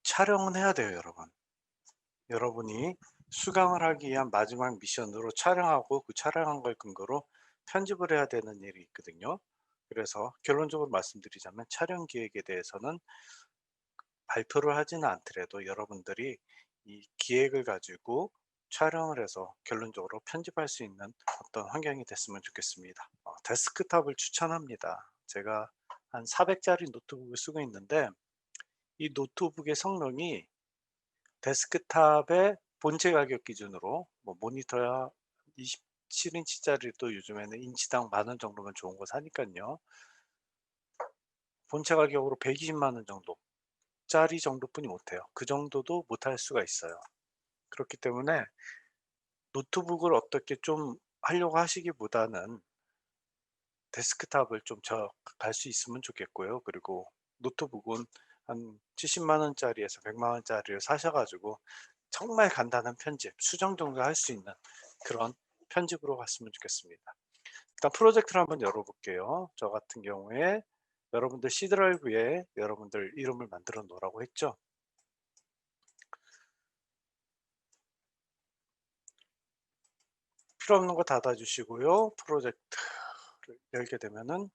촬영은 해야 돼요, 여러분. 여러분이 수강을 하기 위한 마지막 미션으로 촬영하고 그 촬영한 걸 근거로 편집을 해야 되는 일이 있거든요. 그래서 결론적으로 말씀드리자면 촬영 기획에 대해서는 발표를 하지는 않더라도 여러분들이 이 기획을 가지고 촬영을 해서 결론적으로 편집할 수 있는 어떤 환경이 됐으면 좋겠습니다. 데스크탑을 추천합니다. 제가 한 400짜리 노트북을 쓰고 있는데 이 노트북의 성능이 데스크탑의 본체 가격 기준으로 뭐 모니터야 27인치짜리도 요즘에는 인치당 10,000원 정도면 좋은 거 사니깐요. 본체 가격으로 120만 원 정도 짜리 정도뿐이 못해요. 그 정도도 못할 수가 있어요. 그렇기 때문에 노트북을 어떻게 좀 하려고 하시기보다는 데스크탑을 좀 갈 수 있으면 좋겠고요. 그리고 노트북은 한 70만 원짜리에서 100만 원짜리를 사셔 가지고 정말 간단한 편집, 수정 정도 할 수 있는 그런 편집으로 갔으면 좋겠습니다. 일단 프로젝트를 한번 열어 볼게요. 저 같은 경우에 여러분들 C 드라이브에 여러분들 이름을 만들어 놓으라고 했죠. 필요 없는 거 닫아 주시고요. 프로젝트를 열게 되면은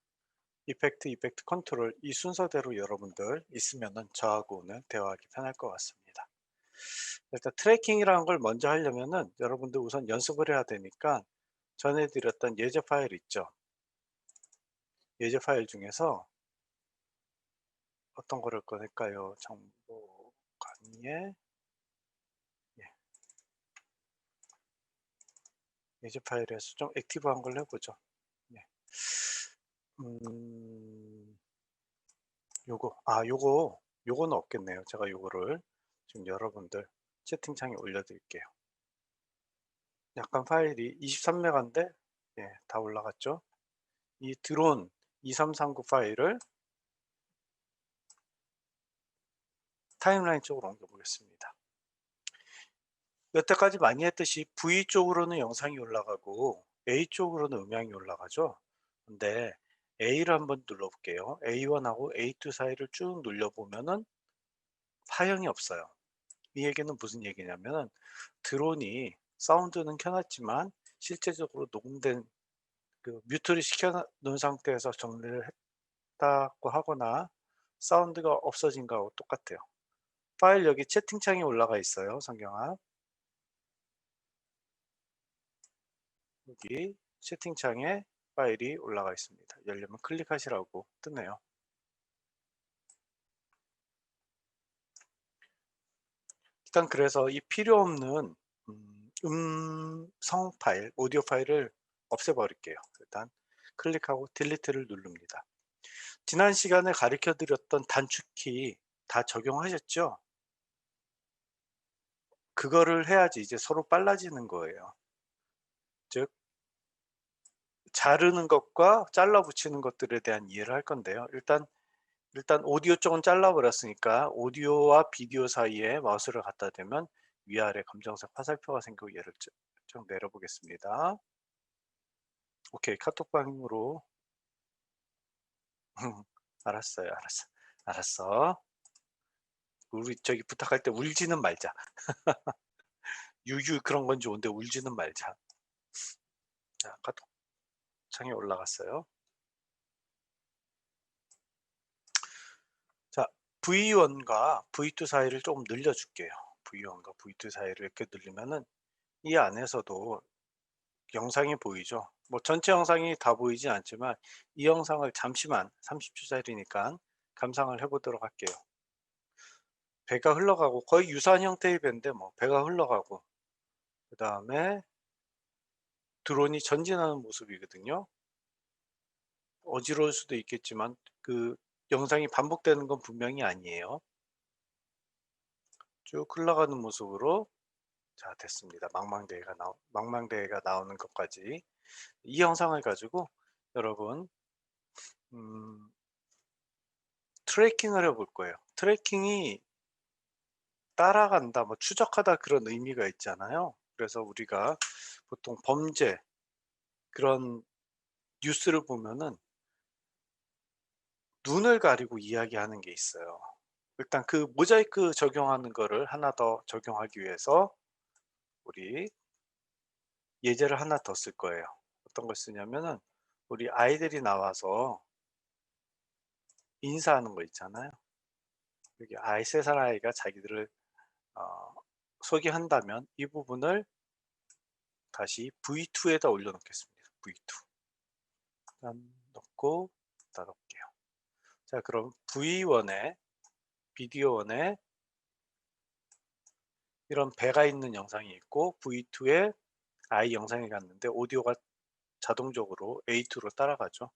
이펙트 컨트롤 이 순서대로 여러분들 있으면은 저하고는 대화하기 편할 것 같습니다. 일단 트래킹이라는 걸 먼저 하려면은 여러분들 우선 연습을 해야 되니까 전해 드렸던 예제 파일 있죠. 예제 파일 중에서 어떤 거를 꺼낼까요? 정보 강의에 예, 예제 파일에서 좀 액티브한 걸 해보죠. 예. 음, 요거는 없겠네요. 제가 요거를 지금 여러분들 채팅창에 올려드릴게요. 약간 파일이 23메가인데 예, 다 올라갔죠. 이 드론 2339 파일을 타임라인 쪽으로 옮겨 보겠습니다. 여태까지 많이 했듯이 V 쪽으로는 영상이 올라가고 A 쪽으로는 음향이 올라가죠. 근데 A를 한번 눌러 볼게요. A1하고 A2 사이를 쭉 눌려 보면은 파형이 없어요. 이 얘기는 무슨 얘기냐면은 드론이 사운드는 켜 놨지만 실제적으로 녹음된 그 뮤트를 시켜 놓은 상태에서 정리를 했다고 하거나 사운드가 없어진 거하고 똑같아요. 파일 여기 채팅창에 올라가 있어요, 성경아. 여기 채팅창에 파일이 올라가 있습니다. 열려면 클릭하시라고 뜨네요. 일단 그래서 이 필요 없는 음성 파일, 오디오 파일을 없애버릴게요. 일단 클릭하고 딜리트를 누릅니다. 지난 시간에 가르쳐 드렸던 단축키 다 적용하셨죠? 그거를 해야지 이제 서로 빨라지는 거예요. 즉 자르는 것과 잘라 붙이는 것들에 대한 이해를 할 건데요. 일단 오디오 쪽은 잘라 버렸으니까 오디오와 비디오 사이에 마우스를 갖다 대면 위아래 검정색 화살표가 생기고 얘를 쭉 내려 보겠습니다. 오케이. 카톡방으로 알았어요, 알았어. 알았어. 우리 저기 부탁할 때 울지는 말자. 유유 그런 건 좋은데 울지는 말자. 자, 카톡창에 올라갔어요. 자, V1과 V2 사이를 조금 늘려 줄게요. V1과 V2 사이를 이렇게 늘리면은 이 안에서도 영상이 보이죠. 뭐 전체 영상이 다 보이진 않지만 이 영상을 잠시만 30초짜리니까 감상을 해 보도록 할게요. 배가 흘러가고 거의 유사한 형태의 배인데 뭐 배가 흘러가고 그다음에 드론이 전진하는 모습이거든요. 어지러울 수도 있겠지만 그 영상이 반복되는 건 분명히 아니에요. 쭉 흘러가는 모습으로 자 됐습니다. 망망대해가 나오는 것까지 이 영상을 가지고 여러분 음 트래킹을 해볼 거예요. 트래킹이 따라간다 뭐 추적하다 그런 의미가 있잖아요. 그래서 우리가 보통 범죄 그런 뉴스를 보면은 눈을 가리고 이야기하는 게 있어요. 일단 그 모자이크 적용하는 거를 하나 더 적용하기 위해서 우리 예제를 하나 더 쓸 거예요. 어떤 걸 쓰냐면은 우리 아이들이 나와서 인사하는 거 있잖아요. 여기 세 살 아이가 자기들을 어 소개한다면 이 부분을 다시 V2에다 올려 놓겠습니다. V2 일단 넣고 닫아 놓을게요. 자, 그럼 V1에 비디오 1에 이런 배가 있는 영상이 있고 V2에 아이 영상이 갔는데 오디오가 자동적으로 A2로 따라가죠.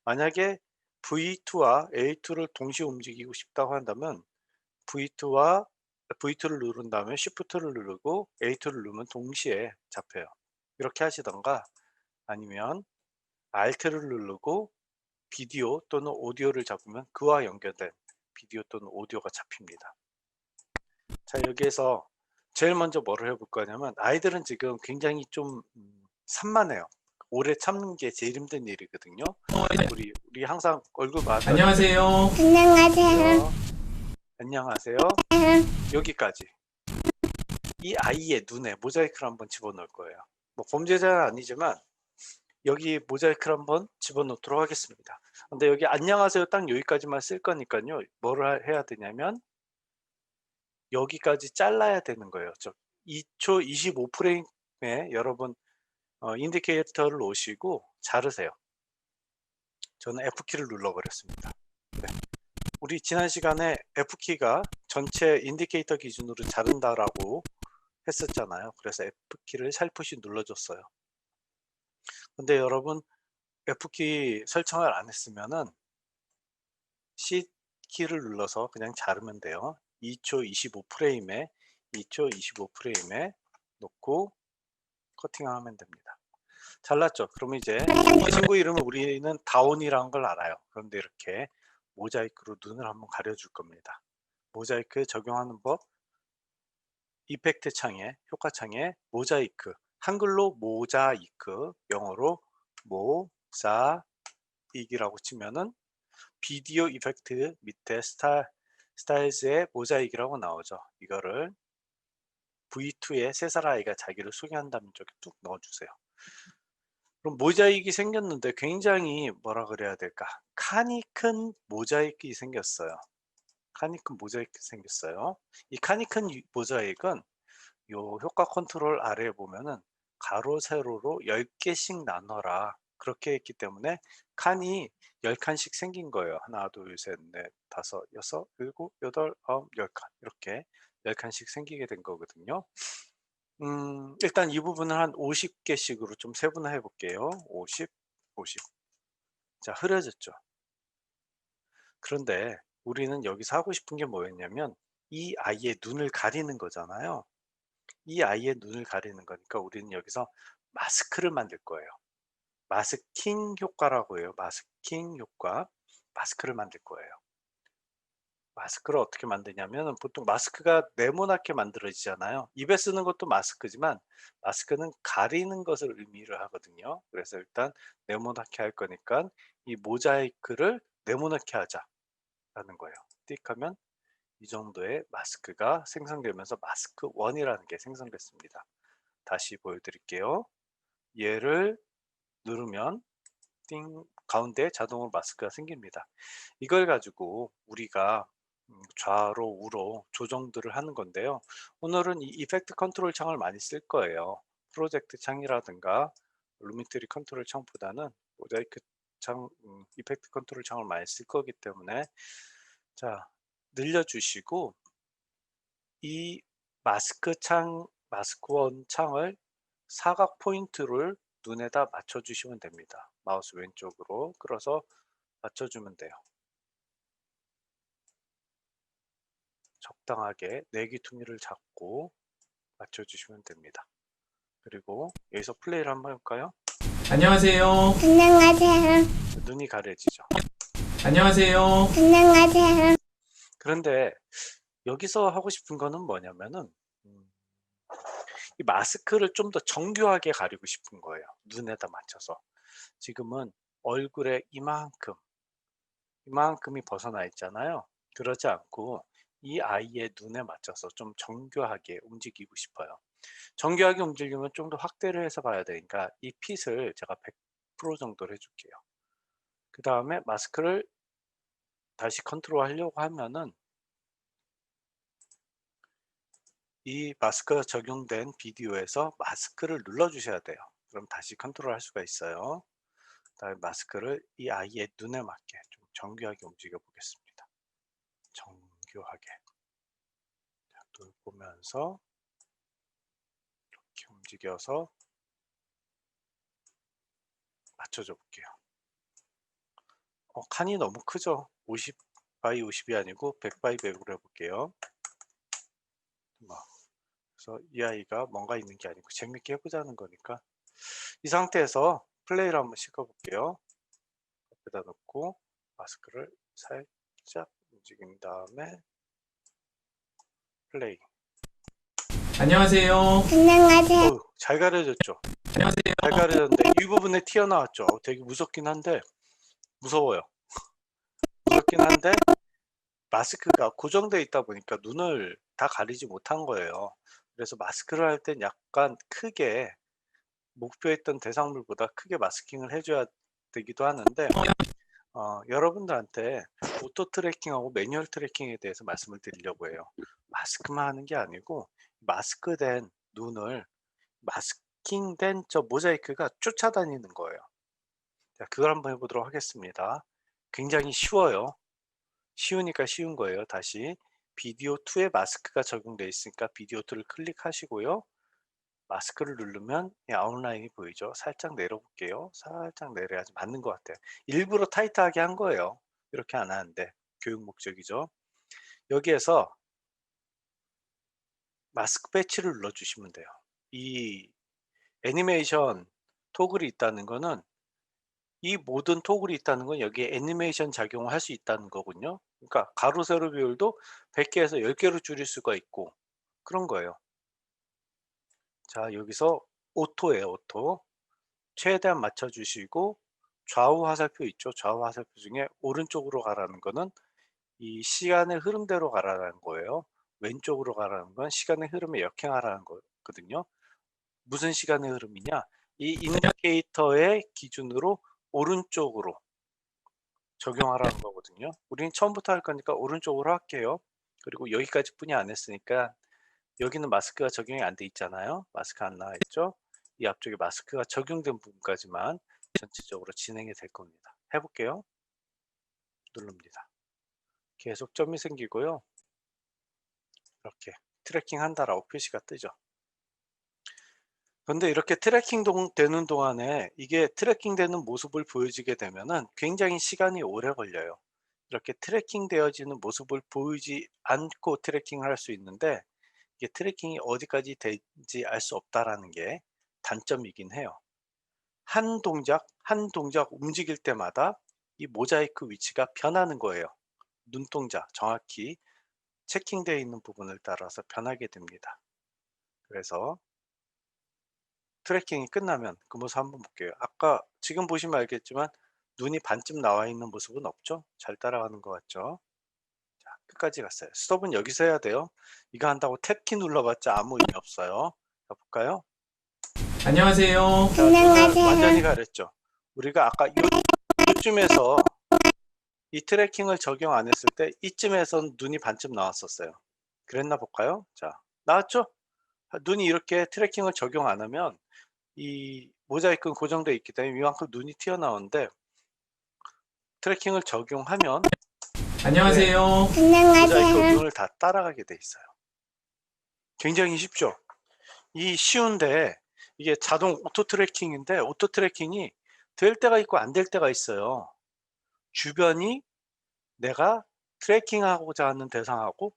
만약에 V2와 A2를 동시에 움직이고 싶다고 한다면 V2와 V2를 누른 다음에 Shift를 누르고 A2를 누르면 동시에 잡혀요. 이렇게 하시던가 아니면 Alt를 누르고 비디오 또는 오디오를 잡으면 그와 연결된 비디오 또는 오디오가 잡힙니다. 자, 여기에서 제일 먼저 뭐를 해볼 거냐면 아이들은 지금 굉장히 좀 산만해요. 오래 참는 게 제일 힘든 일이거든요. 우리 항상 얼굴 마주할 때 안녕하세요. 안녕하세요. 안녕하세요. 여기까지 이 아이의 눈에 모자이크를 한번 집어넣을 거예요. 뭐 범죄자는 아니지만 여기 모자이크를 한번 집어넣도록 하겠습니다. 근데 여기 안녕하세요 딱 여기까지만 쓸 거니까요. 뭐를 해야 되냐면 여기까지 잘라야 되는 거예요. 2초 25프레임에 여러분 인디케이터를 놓으시고 자르세요. 저는 F키를 눌러버렸습니다. 네. 우리 지난 시간에 F키가 전체 인디케이터 기준으로 자른다라고 했었잖아요. 그래서 F키를 살포시 눌러줬어요. 근데 여러분 F키 설정을 안 했으면은 C키를 눌러서 그냥 자르면 돼요. 2초 25프레임에 2초 25프레임에 놓고 커팅하면 됩니다. 잘랐죠? 그러면 이제 이 친구 이름을 우리는 다운이라는 걸 알아요. 그런데 이렇게 모자이크로 눈을 한번 가려줄 겁니다. 모자이크 적용하는 법, 이펙트 창에, 효과 창에 모자이크, 한글로 모자이크, 영어로 모자익이라고 치면은 비디오 이펙트 밑에 스타일즈의 모자익이라고 나오죠. 이거를 V2에 세 살 아이가 자기를 소개한다는 쪽에 뚝 넣어주세요. 그럼 모자익이 생겼는데 굉장히 뭐라 그래야 될까? 칸이 큰 모자익이 생겼어요. 칸이 큰 모자익이 생겼어요. 이 칸이 큰 모자익은 요 효과 컨트롤 아래에 보면은 가로 세로로 10개씩 나눠라 그렇게 했기 때문에 칸이 10칸씩 생긴 거예요. 하나 둘셋넷 다섯 여섯 일곱 여덟 아홉 10칸 이렇게 10칸씩 생기게 된 거거든요. 일단 이 부분을 한 50개씩으로 좀 세분화해 볼게요. 50 50. 자, 흐려졌죠. 그런데 우리는 여기서 하고 싶은 게 뭐였냐면 이 아이의 눈을 가리는 거잖아요. 이 아이의 눈을 가리는 거니까 우리는 여기서 마스크를 만들 거예요. 마스킹 효과라고 해요. 마스킹 효과. 마스크를 만들 거예요. 마스크를 어떻게 만드냐면 보통 마스크가 네모나게 만들어지잖아요. 입에 쓰는 것도 마스크지만 마스크는 가리는 것을 의미를 하거든요. 그래서 일단 네모나게 할 거니까 이 모자이크를 네모나게 하자라는 거예요. 띡하면 이 정도의 마스크가 생성되면서 마스크 1이라는 게 생성됐습니다. 다시 보여드릴게요. 얘를 누르면 띵 가운데 자동으로 마스크가 생깁니다. 이걸 가지고 우리가 좌로 우로 조정들을 하는 건데요. 오늘은 이 이펙트 컨트롤 창을 많이 쓸 거예요. 프로젝트 창이라든가 루미트리 컨트롤 창보다는 모자이크 창, 이펙트 컨트롤 창을 많이 쓸 거기 때문에 자, 늘려주시고 이 마스크 창, 마스크 원 창을 사각 포인트를 눈에다 맞춰주시면 됩니다. 마우스 왼쪽으로 끌어서 맞춰주면 돼요. 적당하게 내귀퉁이를 잡고 맞춰주시면 됩니다. 그리고 여기서 플레이를 한번 해볼까요? 안녕하세요. 안녕하세요. 눈이 가려지죠. 안녕하세요. 안녕하세요. 그런데 여기서 하고 싶은 거는 뭐냐면은 이 마스크를 좀 더 정교하게 가리고 싶은 거예요. 눈에다 맞춰서. 지금은 얼굴에 이만큼이 벗어나 있잖아요. 그러지 않고 이 아이의 눈에 맞춰서 좀 정교하게 움직이고 싶어요. 정교하게 움직이면 좀 더 확대를 해서 봐야 되니까 이 핏을 제가 100% 정도로 해줄게요. 그 다음에 마스크를 다시 컨트롤 하려고 하면은 이 마스크가 적용된 비디오에서 마스크를 눌러주셔야 돼요. 그럼 다시 컨트롤 할 수가 있어요. 그다음에 마스크를 이 아이의 눈에 맞게 좀 정교하게 움직여 보겠습니다. 정교하게. 자, 눈 보면서 이렇게 움직여서 맞춰줘 볼게요. 칸이 너무 크죠? 50 바이 50이 아니고 100 바이 100으로 해볼게요. 그래서 이 아이가 뭔가 있는 게 아니고 재밌게 해보자는 거니까 이 상태에서 플레이를 한번 시켜볼게요. 옆에다 놓고 마스크를 살짝 움직인 다음에 플레이. 안녕하세요. 안녕하세요. 잘 가려졌죠? 안녕하세요. 잘 가려졌는데 이 부분에 튀어나왔죠? 되게 무섭긴 한데 무서워요. 무섭긴 한데 마스크가 고정되어 있다 보니까 눈을 다 가리지 못한 거예요. 그래서 마스크를 할 땐 약간 크게 목표했던 대상물보다 크게 마스킹을 해줘야 되기도 하는데 여러분들한테 오토 트래킹하고 매뉴얼 트래킹에 대해서 말씀을 드리려고 해요. 마스크만 하는 게 아니고 마스크된 눈을 마스킹된 저 모자이크가 쫓아다니는 거예요. 자, 그걸 한번 해보도록 하겠습니다. 굉장히 쉬워요. 쉬우니까 쉬운 거예요. 다시 비디오 2에 마스크가 적용되어 있으니까 비디오 2를 클릭하시고요. 마스크를 누르면 이 아웃라인이 보이죠? 살짝 내려볼게요. 살짝 내려야지 맞는 것 같아요. 일부러 타이트하게 한 거예요. 이렇게 안 하는데 교육 목적이죠. 여기에서 마스크 배치를 눌러주시면 돼요. 이 애니메이션 토글이 있다는 거는 이 모든 토글이 있다는 건 여기에 애니메이션 작용을 할 수 있다는 거군요. 그러니까 가로 세로 비율도 100개에서 10개로 줄일 수가 있고 그런 거예요. 자, 여기서 오토예요. 오토. 최대한 맞춰 주시고 좌우 화살표 있죠. 좌우 화살표 중에 오른쪽으로 가라는 거는 이 시간의 흐름대로 가라는 거예요. 왼쪽으로 가라는 건 시간의 흐름에 역행하라는 거거든요. 무슨 시간의 흐름이냐? 이 인디케이터의 기준으로 오른쪽으로 적용하라는 거거든요. 우리는 처음부터 할 거니까 오른쪽으로 할게요. 그리고 여기까지 뿐이 안 했으니까 여기는 마스크가 적용이 안 돼 있잖아요. 마스크 안 나와 있죠. 이 앞쪽에 마스크가 적용된 부분까지만 전체적으로 진행이 될 겁니다. 해볼게요. 누릅니다. 계속 점이 생기고요. 이렇게 트래킹 한다라고 표시가 뜨죠. 그런데 이렇게 트래킹 되는 동안에 이게 트래킹 되는 모습을 보여지게 되면은 굉장히 시간이 오래 걸려요. 이렇게 트래킹 되어지는 모습을 보이지 않고 트래킹을 할 수 있는데 이게 트래킹이 어디까지 될지 알 수 없다라는 게 단점이긴 해요. 한 동작 움직일 때마다 이 모자이크 위치가 변하는 거예요. 눈동자 정확히 체킹되어 있는 부분을 따라서 변하게 됩니다. 그래서 트래킹이 끝나면 그 모습 한번 볼게요. 아까 지금 보시면 알겠지만 눈이 반쯤 나와 있는 모습은 없죠? 잘 따라가는 것 같죠? 자, 끝까지 갔어요. 스톱은 여기서 해야 돼요. 이거 한다고 탭키 눌러봤자 아무 의미 없어요. 자, 볼까요? 안녕하세요. 자, 눈을 안녕하세요. 완전히 가렸죠. 우리가 아까 요쯤에서 이 트래킹을 적용 안 했을 때 이쯤에선 눈이 반쯤 나왔었어요. 그랬나 볼까요? 자, 나왔죠? 눈이 이렇게 트래킹을 적용 안 하면 이 모자이크는 고정되어 있기 때문에 이만큼 눈이 튀어나오는데 트래킹을 적용하면 안녕하세요. 모자이크 안녕하세요. 눈을 다 따라가게 돼 있어요. 굉장히 쉽죠? 이 쉬운데 이게 자동 오토 트래킹인데 오토 트래킹이 될 때가 있고 안 될 때가 있어요. 주변이 내가 트래킹하고자 하는 대상하고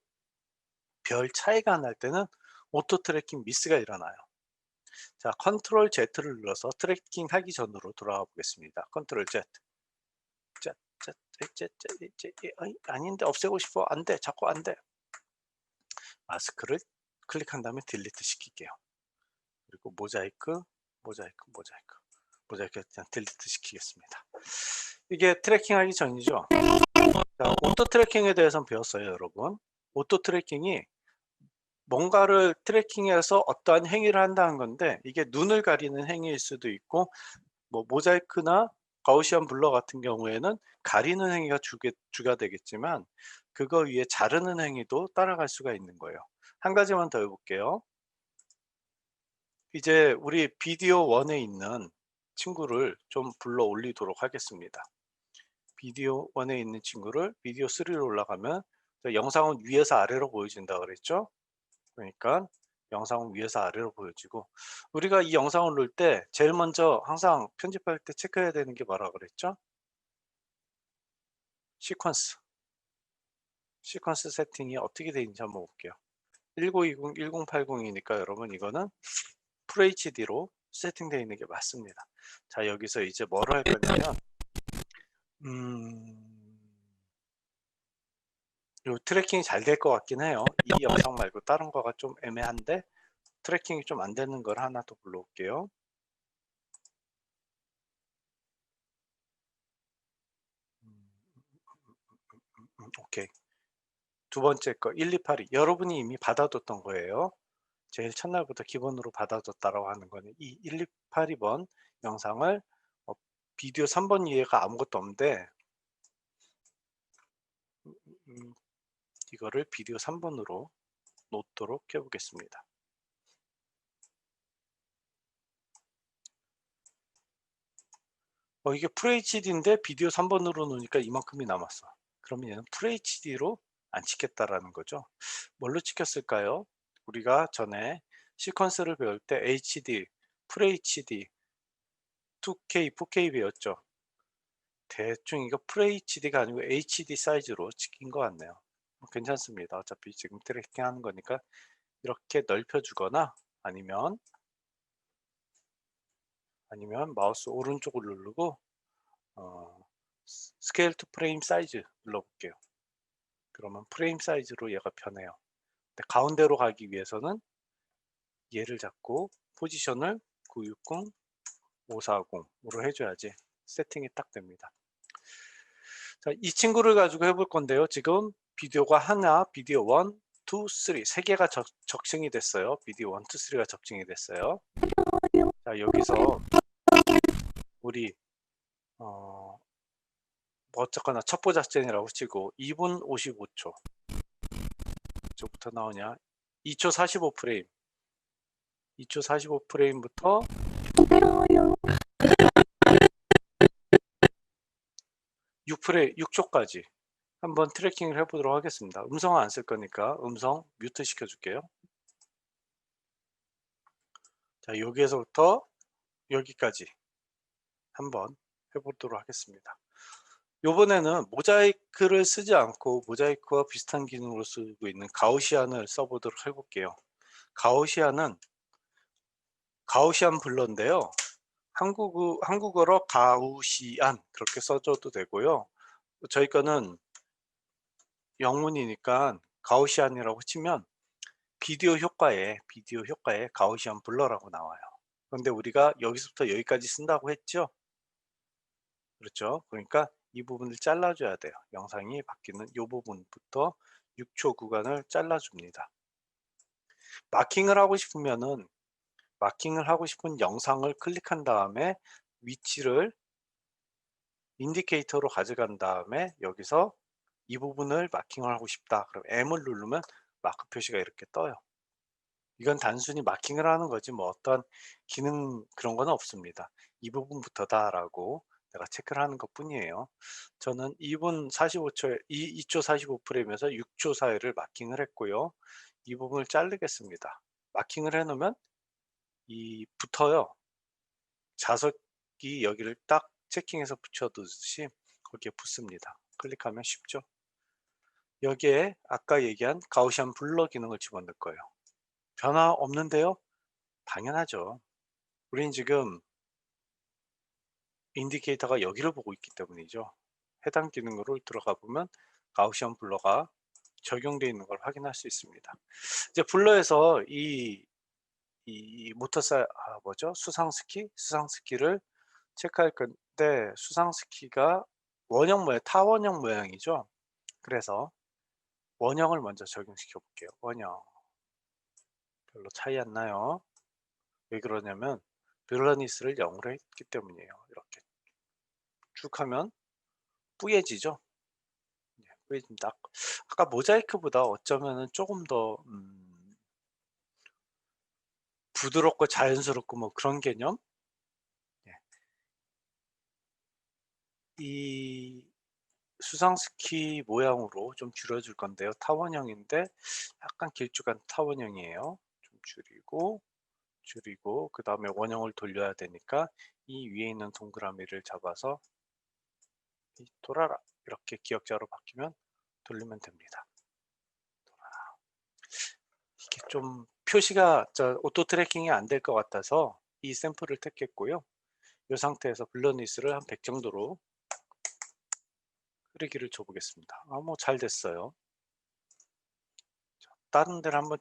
별 차이가 안 날 때는 오토 트래킹 미스가 일어나요. 자, 컨트롤 Z를 눌러서 트래킹 하기 전으로 돌아가 보겠습니다. 컨트롤 Z. 아닌데 없애고 싶어. 안 돼. 자꾸 안 돼. 마스크를 클릭한 다음에 딜리트 시킬게요. 그리고 모자이크 그냥 딜리트 시키겠습니다. 이게 트래킹 하기 전이죠. 자, 오토 트래킹에 대해서는 배웠어요, 여러분. 오토 트래킹이 뭔가를 트래킹해서 어떠한 행위를 한다는 건데, 이게 눈을 가리는 행위일 수도 있고, 뭐 모자이크나 가우시안 블러 같은 경우에는 가리는 행위가 주가 되겠지만, 그거 위에 자르는 행위도 따라갈 수가 있는 거예요. 한 가지만 더 해볼게요. 이제 우리 비디오 1에 있는 친구를 좀 불러 올리도록 하겠습니다. 비디오 1에 있는 친구를 비디오 3로 올라가면, 영상은 위에서 아래로 보여진다 그랬죠? 그러니까 영상은 위에서 아래로 보여지고, 우리가 이 영상을 넣을 때 제일 먼저 항상 편집할 때 체크해야 되는 게 뭐라 그랬죠? 시퀀스 세팅이 어떻게 되어 있는지 한번 볼게요. 1920, 1080이니까 여러분 이거는 FHD로 세팅되어 있는 게 맞습니다. 자, 여기서 이제 뭐를 할 거냐면, 요 트래킹이 잘 될 것 같긴 해요. 이 영상 말고 다른 거가 좀 애매한데, 트래킹이 좀 안 되는 걸 하나 더 불러올게요. 오케이. 두 번째 거 1282, 여러분이 이미 받아뒀던 거예요. 제일 첫날부터 기본으로 받아뒀다라고 하는 거는 이 1282번 영상을 비디오 3번 이해가 아무것도 없는데, 이거를 비디오 3번으로 놓도록 해보겠습니다. 이게 FHD인데 비디오 3번으로 놓으니까 이만큼이 남았어. 그러면 얘는 FHD로 안 찍겠다라는 거죠. 뭘로 찍혔을까요? 우리가 전에 시퀀스를 배울 때 HD, FHD, 2K, 4K 배웠죠. 대충 이거 FHD가 아니고 HD 사이즈로 찍힌 것 같네요. 괜찮습니다. 어차피 지금 트래킹 하는 거니까 이렇게 넓혀주거나, 아니면 마우스 오른쪽을 누르고 스케일 투 프레임 사이즈 눌러볼게요. 그러면 프레임 사이즈로 얘가 변해요. 근데 가운데로 가기 위해서는 얘를 잡고 포지션을 960, 540으로 해줘야지 세팅이 딱 됩니다. 자, 이 친구를 가지고 해볼 건데요. 지금 비디오가 하나, 비디오 1, 2, 3, 세 개가 적층이 됐어요. 비디오 1, 2, 3가 적층이 됐어요. 자, 여기서 우리 뭐 어쨌거나 첩보 작전이라고 치고 2분 55초 저부터 나오냐, 2초 45프레임 2초 45프레임부터 6초까지 한번 트래킹을 해보도록 하겠습니다. 음성은 안 쓸 거니까 음성 뮤트 시켜줄게요. 자, 여기에서부터 여기까지 한번 해보도록 하겠습니다. 요번에는 모자이크를 쓰지 않고 모자이크와 비슷한 기능으로 쓰고 있는 가우시안을 써보도록 해볼게요. 가우시안은 가우시안 블러인데요. 한국어로 가우시안 그렇게 써줘도 되고요. 저희 거는 영문이니까 가우시안이라고 치면 비디오 효과에 가우시안 블러라고 나와요. 그런데 우리가 여기서부터 여기까지 쓴다고 했죠? 그렇죠? 그러니까 이 부분을 잘라줘야 돼요. 영상이 바뀌는 이 부분부터 6초 구간을 잘라줍니다. 마킹을 하고 싶으면은 마킹을 하고 싶은 영상을 클릭한 다음에 위치를 인디케이터로 가져간 다음에 여기서 이 부분을 마킹을 하고 싶다. 그럼 M을 누르면 마크 표시가 이렇게 떠요. 이건 단순히 마킹을 하는 거지 뭐 어떤 기능 그런 건 없습니다. 이 부분부터다 라고 내가 체크를 하는 것 뿐이에요. 저는 2분 45초에 2초 45프레임에서 6초 사이를 마킹을 했고요. 이 부분을 자르겠습니다. 마킹을 해 놓으면 이 붙어요. 자석이 여기를 딱 체킹해서 붙여두듯이 거기에 붙습니다. 클릭하면 쉽죠. 여기에 아까 얘기한 가우시안 블러 기능을 집어넣을 거예요. 변화 없는데요? 당연하죠. 우린 지금 인디케이터가 여기를 보고 있기 때문이죠. 해당 기능으로 들어가 보면 가우시안 블러가 적용되어 있는 걸 확인할 수 있습니다. 이제 블러에서 이 수상스키를 체크할 건데, 수상스키가 원형 모양, 타원형 모양이죠. 그래서 원형을 먼저 적용시켜 볼게요. 원형. 별로 차이 안 나요. 왜 그러냐면 밸런니스를 0으로 했기 때문이에요. 이렇게 쭉 하면 뿌얘지죠. 네, 뿌얘집니다. 아까 모자이크보다 어쩌면은 조금 더 부드럽고 자연스럽고 뭐 그런 개념? 예. 이 수상스키 모양으로 좀 줄여줄 건데요. 타원형인데 약간 길쭉한 타원형이에요. 좀 줄이고 그다음에 원형을 돌려야 되니까 이 위에 있는 동그라미를 잡아서 돌아라 이렇게 기역자로 바뀌면 돌리면 됩니다. 이게 좀 표시가 오토 트래킹이 안 될 것 같아서 이 샘플을 택했고요. 이 상태에서 블러니스를 한 100 정도로 흐르기를 줘 보겠습니다. 뭐 잘 됐어요. 다른 데를 한번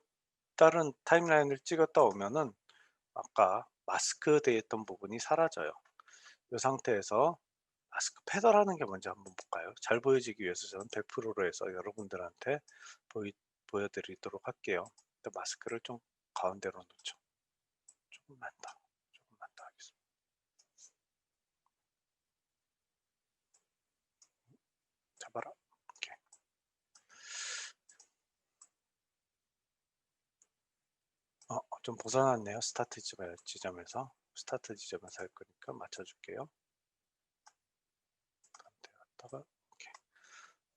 다른 타임라인을 찍었다 오면은 아까 마스크되어 있던 부분이 사라져요. 이 상태에서 마스크 패널하는 게 뭔지 한번 볼까요? 잘 보여지기 위해서 저는 100%로 해서 여러분들한테 보여드리도록 할게요. 마스크를 좀 가운데로 놓죠. 조금만 더 하겠습니다. 잡아라. 이렇게. 좀 벗어났네요. 스타트 지점에서. 스타트 지점에서 할 거니까 맞춰줄게요. 가운데 갔다가 이렇게.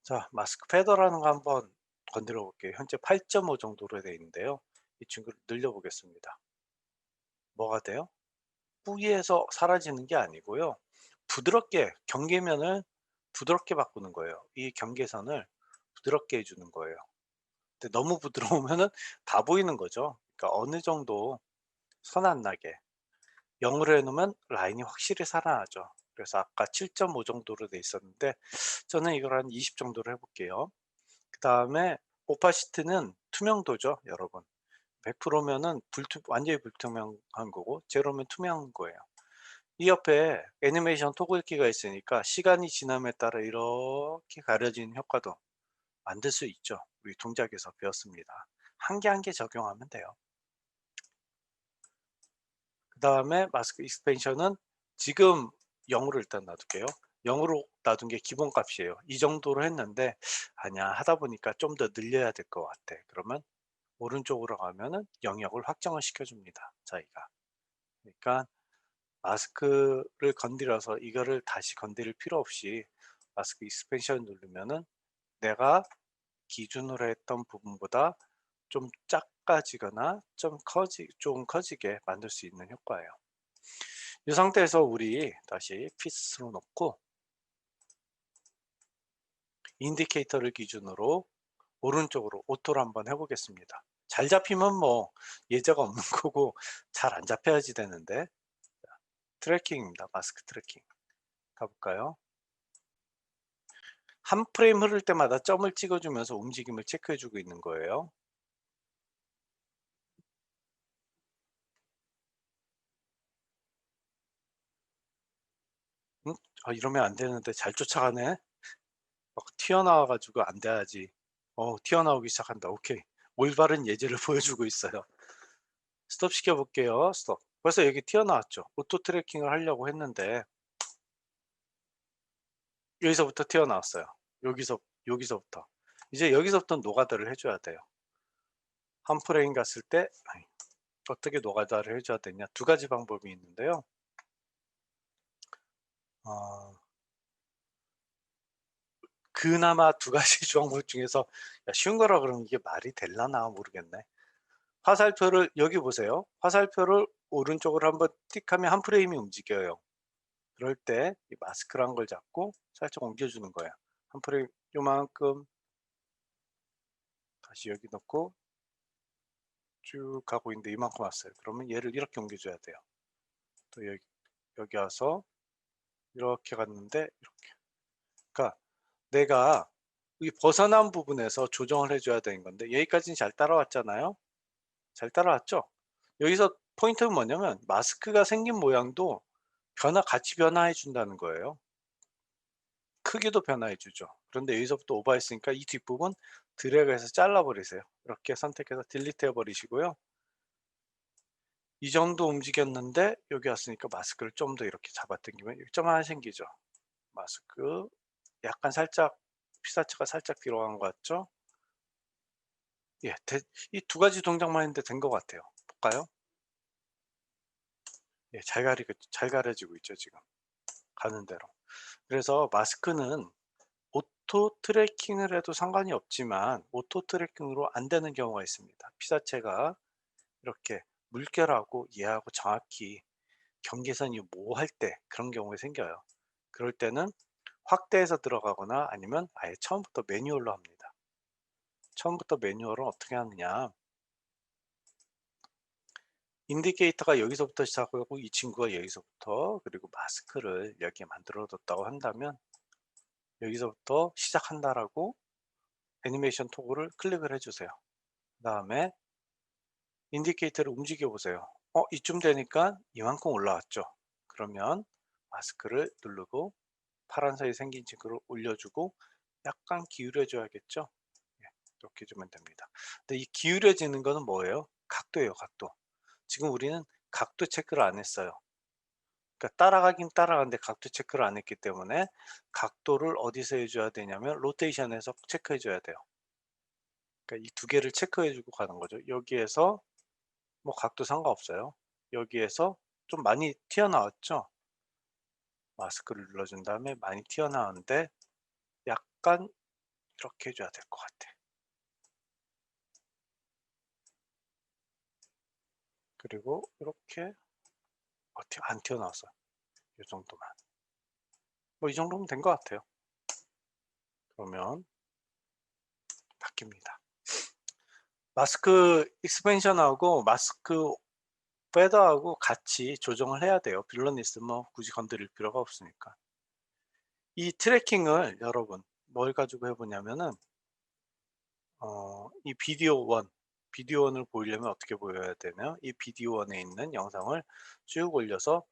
자, 마스크 패더라는 거 한번 건드려 볼게요. 현재 8.5 정도로 되어 있는데요. 이 친구를 늘려 보겠습니다. 뭐가 돼요? 뿌리에서 사라지는 게 아니고요. 부드럽게 경계면을 부드럽게 바꾸는 거예요. 이 경계선을 부드럽게 해주는 거예요. 근데 너무 부드러우면은 다 보이는 거죠. 그러니까 어느 정도 선 안 나게 0으로 해놓으면 라인이 확실히 살아나죠. 그래서 아까 7.5 정도로 돼 있었는데 저는 이걸 한 20 정도로 해볼게요. 그 다음에 오파시티는 투명도죠, 여러분. 100%면은 완전히 불투명한 거고 제로면 투명한 거예요. 이 옆에 애니메이션 토글키가 있으니까 시간이 지남에 따라 이렇게 가려지는 효과도 만들 수 있죠. 우리 동작에서 배웠습니다. 한 개 한 개 적용하면 돼요. 그 다음에 마스크 익스펜션은 지금 0으로 일단 놔둘게요. 0으로 놔둔 게 기본값이에요. 이 정도로 했는데 아니야 하다 보니까 좀 더 늘려야 될 것 같아. 그러면 오른쪽으로 가면은 영역을 확정을 시켜줍니다. 자기가. 그러니까 마스크를 건드려서 이거를 다시 건드릴 필요 없이 마스크 익스펜션 누르면은 내가 기준으로 했던 부분보다 좀 작아지거나 좀 커지게 만들 수 있는 효과예요. 이 상태에서 우리 다시 피스로 놓고 인디케이터를 기준으로 오른쪽으로 오토로 한번 해보겠습니다. 잘 잡히면 뭐 예제가 없는 거고 잘 안 잡혀야지 되는데 트래킹입니다. 마스크 트래킹 가볼까요? 한 프레임 흐를 때마다 점을 찍어주면서 움직임을 체크해주고 있는 거예요. 이러면 안 되는데 잘 쫓아가네. 막 튀어나와 가지고 안 돼야지. 튀어나오기 시작한다. 오케이. 올바른 예제를 보여주고 있어요. 스톱 시켜 볼게요. 스톱. 벌써 여기 튀어나왔죠. 오토 트래킹을 하려고 했는데 여기서부터 튀어나왔어요. 여기서부터. 이제 여기서부터 노가다를 해줘야 돼요. 한 프레임 갔을 때 어떻게 노가다를 해줘야 되냐. 두 가지 방법이 있는데요. 그나마 두 가지 방법 중에서 쉬운 거라 그러면 이게 말이 될라나 모르겠네. 화살표를 여기 보세요. 화살표를 오른쪽으로 한번 틱하면 한 프레임이 움직여요. 그럴 때 이 마스크란 걸 잡고 살짝 옮겨주는 거예요. 한 프레임 요만큼 다시 여기 넣고 쭉 가고 있는데 이만큼 왔어요. 그러면 얘를 이렇게 옮겨줘야 돼요. 또 여기 와서 이렇게 갔는데 이렇게. 그러니까 내가 이 벗어난 부분에서 조정을 해줘야 되는 건데 여기까지는 잘 따라왔잖아요. 잘 따라왔죠? 여기서 포인트는 뭐냐면 마스크가 생긴 모양도 같이 변화해 준다는 거예요. 크기도 변화해 주죠. 그런데 여기서부터 오버했으니까 이 뒷부분 드래그해서 잘라 버리세요. 이렇게 선택해서 딜리트 해 버리시고요. 이 정도 움직였는데 여기 왔으니까 마스크를 좀 더 이렇게 잡아당기면 여기 점 하나 생기죠. 마스크 약간 살짝 피사체가 살짝 뒤로 간 것 같죠? 예, 이 두 가지 동작만 했는데 된 것 같아요. 볼까요? 예, 잘 가려지고 있죠, 지금. 가는 대로. 그래서 마스크는 오토 트래킹을 해도 상관이 없지만 오토 트래킹으로 안 되는 경우가 있습니다. 피사체가 이렇게 물결하고 얘하고 정확히 경계선이 모호할 때 그런 경우가 생겨요. 그럴 때는 확대해서 들어가거나 아니면 아예 처음부터 매뉴얼로 합니다. 처음부터 매뉴얼은 어떻게 하느냐, 인디케이터가 여기서부터 시작하고 이 친구가 여기서부터, 그리고 마스크를 여기에 만들어 뒀다고 한다면 여기서부터 시작한다라고 애니메이션 토글을 클릭을 해주세요. 그 다음에 인디케이터를 움직여 보세요. 이쯤 되니까 이만큼 올라왔죠. 그러면 마스크를 누르고 파란색이 생긴 친구를 올려주고 약간 기울여 줘야겠죠. 예, 이렇게 주면 됩니다. 근데 이 기울여지는 거는 뭐예요? 각도예요, 각도. 지금 우리는 각도 체크를 안 했어요. 그러니까 따라가긴 따라가는데 각도 체크를 안 했기 때문에 각도를 어디서 해줘야 되냐면 로테이션에서 체크해 줘야 돼요. 그러니까 이 두 개를 체크해 주고 가는 거죠. 여기에서 뭐 각도 상관없어요. 여기에서 좀 많이 튀어나왔죠. 마스크를 눌러준 다음에 많이 튀어나왔는데 약간 이렇게 해줘야 될 것 같아. 그리고 이렇게 안 튀어나왔어. 이 정도만. 뭐 이 정도면 된 것 같아요. 그러면 바뀝니다. 마스크 익스펜션하고 마스크 페더하고 같이 조정을 해야 돼요. 빌런니스 뭐 굳이 건드릴 필요가 없으니까. 이 트래킹을 여러분 뭘 가지고 해보냐면은 이 비디오 원을 보이려면 어떻게 보여야 되며, 이 비디오 원에 있는 영상을 쭉 올려서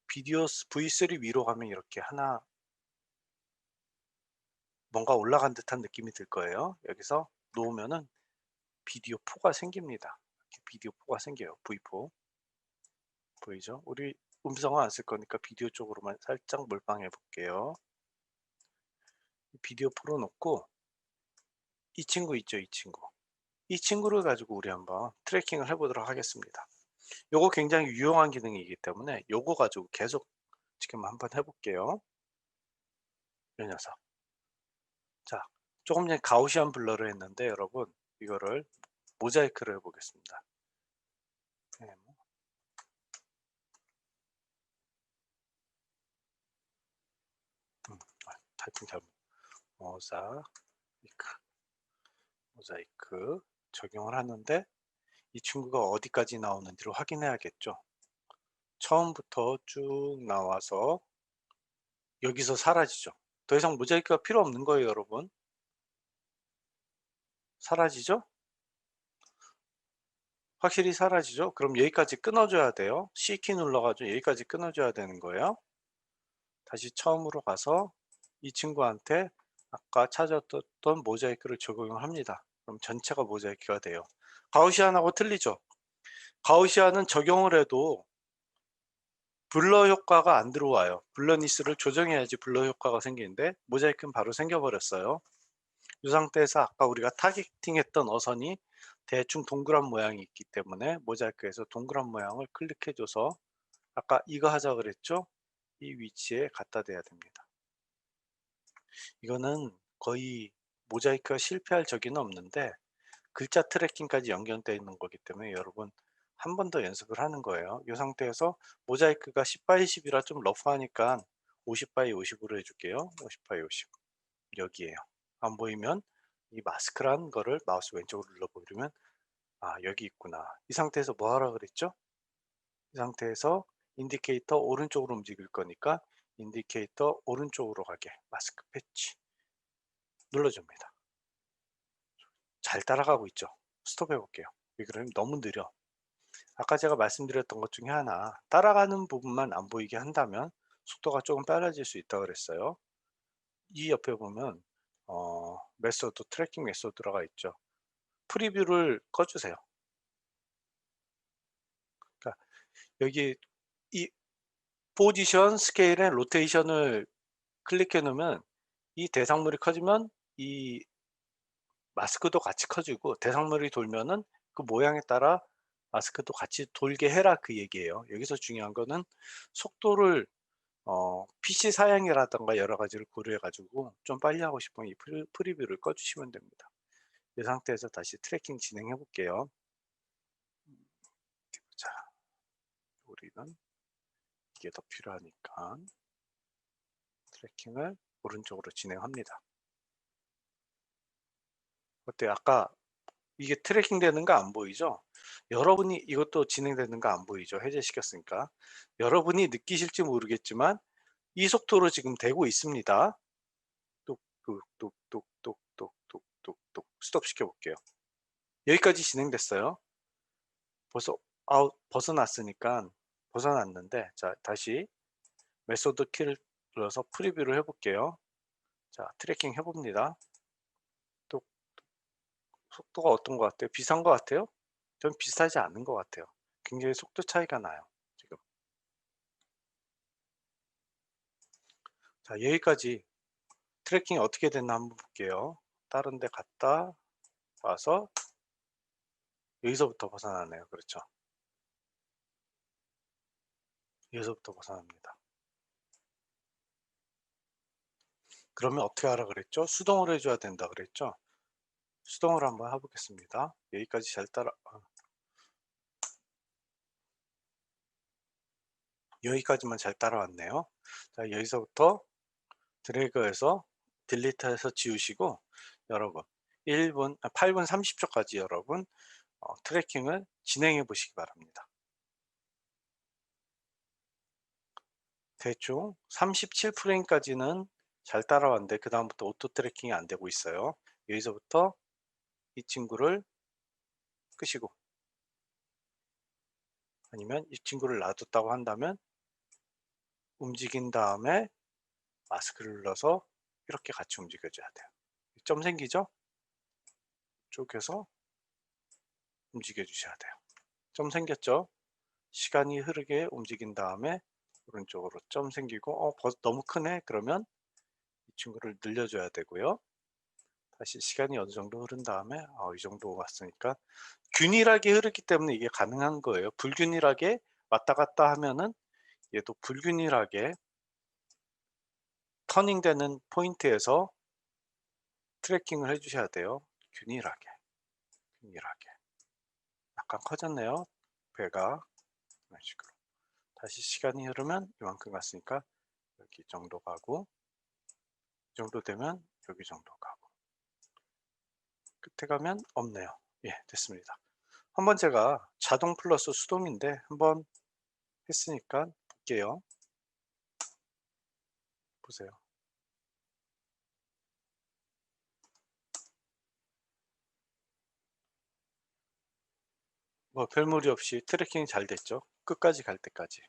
비디오 V3 위로 가면 이렇게 하나 뭔가 올라간 듯한 느낌이 들 거예요. 여기서 놓으면은 비디오 4가 생깁니다. 이렇게 비디오 4가 생겨요. V4 보이죠? 우리 음성은 안 쓸 거니까 비디오 쪽으로만 살짝 몰빵해 볼게요. 비디오 4로 놓고 이 친구 있죠, 이 친구. 이 친구를 가지고 우리 한번 트래킹을 해보도록 하겠습니다. 요거 굉장히 유용한 기능이기 때문에 요거 가지고 계속 지금 한번 해볼게요. 이 녀석. 자, 조금 전에 가우시안 블러를 했는데 여러분 이거를 모자이크를 해보겠습니다. 네, 타이핑 잘못. 모자이크 적용을 하는데 이 친구가 어디까지 나오는지를 확인해야겠죠. 처음부터 쭉 나와서 여기서 사라지죠. 더 이상 모자이크가 필요 없는 거예요, 여러분. 사라지죠? 확실히 사라지죠? 그럼 여기까지 끊어줘야 돼요. C키 눌러가지고 여기까지 끊어줘야 되는 거예요. 다시 처음으로 가서 이 친구한테 아까 찾았던 모자이크를 적용을 합니다. 그럼 전체가 모자이크가 돼요. 가우시안하고 틀리죠? 가우시안은 적용을 해도 블러 효과가 안 들어와요. 블러니스를 조정해야지 블러 효과가 생기는데 모자이크는 바로 생겨버렸어요. 이 상태에서 아까 우리가 타겟팅했던 어선이 대충 동그란 모양이 있기 때문에 모자이크에서 동그란 모양을 클릭해줘서 아까 이거 하자 그랬죠? 이 위치에 갖다 대야 됩니다. 이거는 거의 모자이크가 실패할 적은 없는데 글자 트래킹까지 연결되어 있는 거기 때문에 여러분 한 번 더 연습을 하는 거예요. 이 상태에서 모자이크가 10x10이라 좀 러프하니까 50x50으로 해줄게요. 50x50 여기에요. 안 보이면 이 마스크란 거를 마우스 왼쪽으로 눌러버리면 여기 있구나. 이 상태에서 뭐 하라 그랬죠? 이 상태에서 인디케이터 오른쪽으로 움직일 거니까 인디케이터 오른쪽으로 가게 마스크 패치 눌러줍니다. 잘 따라가고 있죠? 스톱해 볼게요. 왜 그러면 너무 느려. 아까 제가 말씀드렸던 것 중에 하나, 따라가는 부분만 안 보이게 한다면 속도가 조금 빨라질 수 있다고 그랬어요. 이 옆에 보면 메소드, 트래킹 메소드라가 있죠. 프리뷰를 꺼주세요. 그러니까 여기 이 포지션, 스케일 앤 로테이션을 클릭해 놓으면 이 대상물이 커지면 이 마스크도 같이 커지고, 대상물이 돌면은 그 모양에 따라 마스크도 같이 돌게 해라, 그 얘기예요. 여기서 중요한 거는 속도를 PC 사양이라든가 여러 가지를 고려해 가지고 좀 빨리 하고 싶으면 이 프리뷰를 꺼 주시면 됩니다. 이 상태에서 다시 트래킹 진행해 볼게요. 자, 우리는 이게 더 필요하니까 트래킹을 오른쪽으로 진행합니다. 어때요? 아까 이게 트래킹 되는 거 안 보이죠? 여러분이 이것도 진행되는 거 안 보이죠? 해제시켰으니까. 여러분이 느끼실지 모르겠지만 이 속도로 지금 되고 있습니다. 뚝뚝뚝뚝뚝뚝뚝뚝뚝 스톱 시켜 볼게요. 여기까지 진행됐어요. 벌써 벗어났으니까, 벗어났는데, 자, 다시 메소드 키를 눌러서 프리뷰를 해 볼게요. 자, 트래킹 해 봅니다. 또 속도가 어떤 것 같아요? 비슷한 것 같아요? 전 비슷하지 않은 것 같아요. 굉장히 속도 차이가 나요, 지금. 자, 여기까지 트래킹이 어떻게 됐나 한번 볼게요. 다른 데 갔다 와서 여기서부터 벗어나네요. 그렇죠? 여기서부터 벗어납니다. 그러면 어떻게 하라 그랬죠? 수동으로 해줘야 된다 그랬죠? 수동으로 한번 해보겠습니다. 여기까지 잘 여기까지만 잘 따라왔네요. 자, 여기서부터 드래그해서 딜리트해서 지우시고, 여러분 8분 30초까지 여러분 트래킹을 진행해 보시기 바랍니다. 대충 37프레임까지는 잘 따라왔는데 그 다음부터 오토 트래킹이 안 되고 있어요. 여기서부터 이 친구를 끄시고, 아니면 이 친구를 놔뒀다고 한다면 움직인 다음에 마스크를 눌러서 이렇게 같이 움직여줘야 돼요. 점 생기죠? 쪽에서 움직여 주셔야 돼요. 점 생겼죠? 시간이 흐르게 움직인 다음에 오른쪽으로 점 생기고, 너무 크네? 그러면 이 친구를 늘려줘야 되고요. 다시 시간이 어느 정도 흐른 다음에 이 정도 왔으니까, 균일하게 흐르기 때문에 이게 가능한 거예요. 불균일하게 왔다 갔다 하면은 얘도 불균일하게 터닝 되는 포인트에서 트래킹을 해 주셔야 돼요. 균일하게. 약간 커졌네요, 배가. 이런 식으로. 다시 시간이 흐르면 이만큼 갔으니까 여기 정도 가고, 이 정도 되면 여기 정도 가고, 끝에 가면 없네요. 예, 됐습니다. 한번 제가 자동 플러스 수동인데 한번 했으니까 볼게요. 보세요. 뭐 별무리 없이 트래킹이 잘 됐죠. 끝까지 갈 때까지.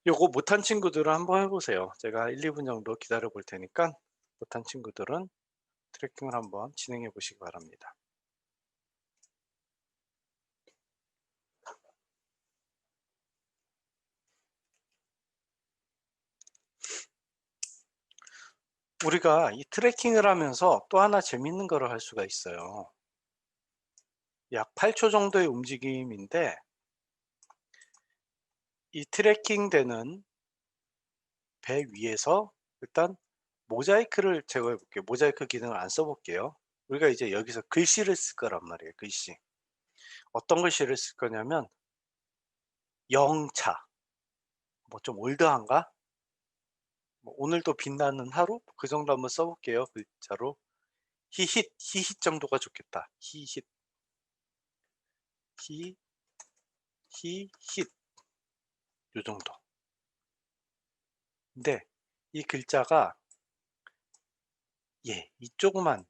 요거 못한 친구들은 한번 해보세요. 제가 1, 2분 정도 기다려 볼 테니까 못한 친구들은 트래킹을 한번 진행해 보시기 바랍니다. 우리가 이 트래킹을 하면서 또 하나 재밌는 거를 할 수가 있어요. 약 8초 정도의 움직임인데, 이 트래킹 되는 배 위에서 일단 모자이크를 제거해 볼게요. 모자이크 기능을 안 써볼게요. 우리가 이제 여기서 글씨를 쓸 거란 말이에요. 글씨. 어떤 글씨를 쓸 거냐면 영차, 뭐 좀 올드한가? 뭐 오늘도 빛나는 하루? 그 정도 한번 써볼게요. 글자로. 히힛 정도가 좋겠다. 히힛, 히힛, 요 정도. 근데 이 글자가 이 조그만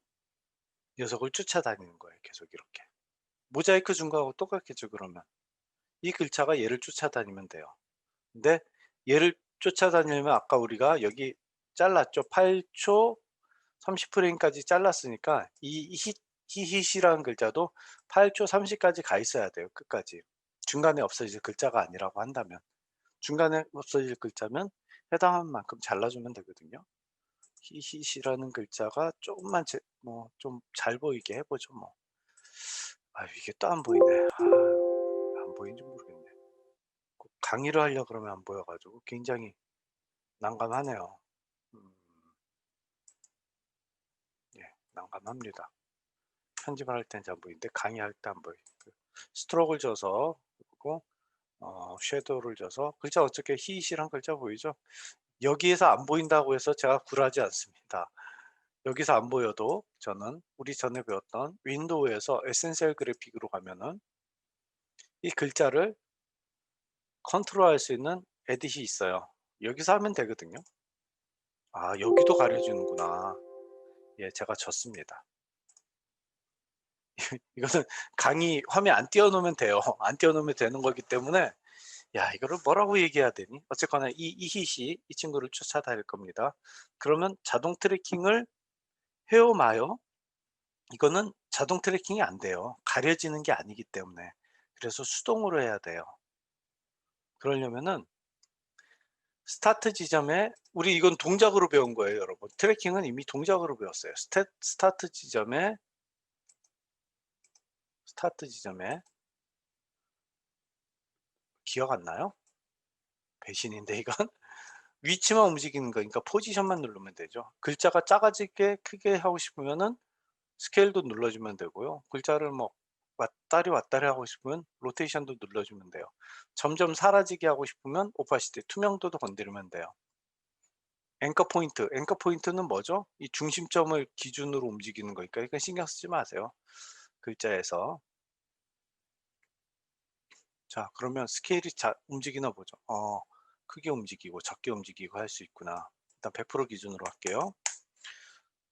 녀석을 쫓아다니는 거예요. 계속 이렇게. 모자이크 준 거하고 똑같겠죠, 그러면. 이 글자가 얘를 쫓아다니면 돼요. 근데 얘를 쫓아다니려면 아까 우리가 여기 잘랐죠. 8초 30프레임까지 잘랐으니까 이 히힛이라는 글자도 8초 30까지 가 있어야 돼요. 끝까지. 중간에 없어질 글자가 아니라고 한다면. 중간에 없어질 글자면 해당하는 만큼 잘라주면 되거든요. 히힛이라는 글자가 조금만 뭐 좀 잘 보이게 해보죠 뭐. 아 이게 또 안 보이네. 안 보이는지 모르겠네. 꼭 강의를 하려 그러면 안 보여 가지고 굉장히 난감하네요. 음, 예, 난감합니다. 편집을 할 땐 잘 안 보이는데 강의할 때 안 보이. 스트로크를 줘서 그리고 섀도우를 줘서 글자 어떻게 히읗이란 글자 보이죠? 여기에서 안 보인다고 해서 제가 굴하지 않습니다. 여기서 안 보여도 저는 우리 전에 배웠던 윈도우에서 에센셜 그래픽으로 가면은 이 글자를 컨트롤할 수 있는 에딧이 있어요. 여기서 하면 되거든요. 아 여기도 가려주는구나. 예, 제가 졌습니다. 이거는 강의 화면 안 띄워놓으면 돼요. 안 띄워놓으면 되는 거기 때문에 야 이거를 뭐라고 얘기해야 되니? 어쨌거나 이 hit이 이 친구를 쫓아다닐 겁니다. 그러면 자동 트래킹을 해요 마요? 이거는 자동 트래킹이 안 돼요. 가려지는 게 아니기 때문에. 그래서 수동으로 해야 돼요. 그러려면은 스타트 지점에 우리 이건 동작으로 배운 거예요, 여러분. 트래킹은 이미 동작으로 배웠어요. 스타트 지점에 기억 안 나요? 배신인데 이건 위치만 움직이는 거니까 포지션만 누르면 되죠. 글자가 작아지게 크게 하고 싶으면은 스케일도 눌러주면 되고요. 글자를 뭐 왔다리 하고 싶으면 로테이션도 눌러주면 돼요. 점점 사라지게 하고 싶으면 오파시티, 투명도도 건드리면 돼요. 앵커 포인트는 뭐죠? 이 중심점을 기준으로 움직이는 거니까 이건 신경 쓰지 마세요. 글자에서. 자, 그러면 스케일이 움직이나 보죠. 크게 움직이고 작게 움직이고 할 수 있구나. 일단 100% 기준으로 할게요.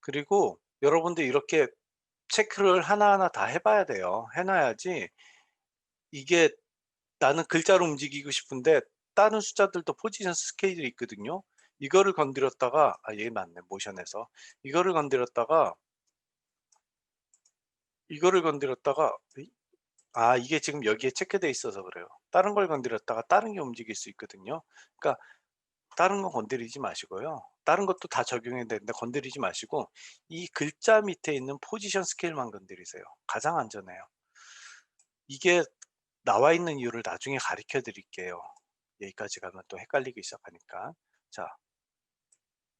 그리고 여러분들 이렇게 체크를 하나하나 다 해봐야 돼요. 해놔야지 이게 나는 글자로 움직이고 싶은데 다른 숫자들도 포지션 스케일이 있거든요. 이거를 건드렸다가 얘 맞네 모션에서 이거를 건드렸다가 이게 지금 여기에 체크돼 있어서 그래요. 다른 걸 건드렸다가 다른 게 움직일 수 있거든요. 그러니까 다른 거 건드리지 마시고요. 다른 것도 다 적용해야 되는데 건드리지 마시고 이 글자 밑에 있는 포지션 스케일만 건드리세요. 가장 안전해요. 이게 나와 있는 이유를 나중에 가르쳐 드릴게요. 여기까지 가면 또 헷갈리기 시작하니까. 자,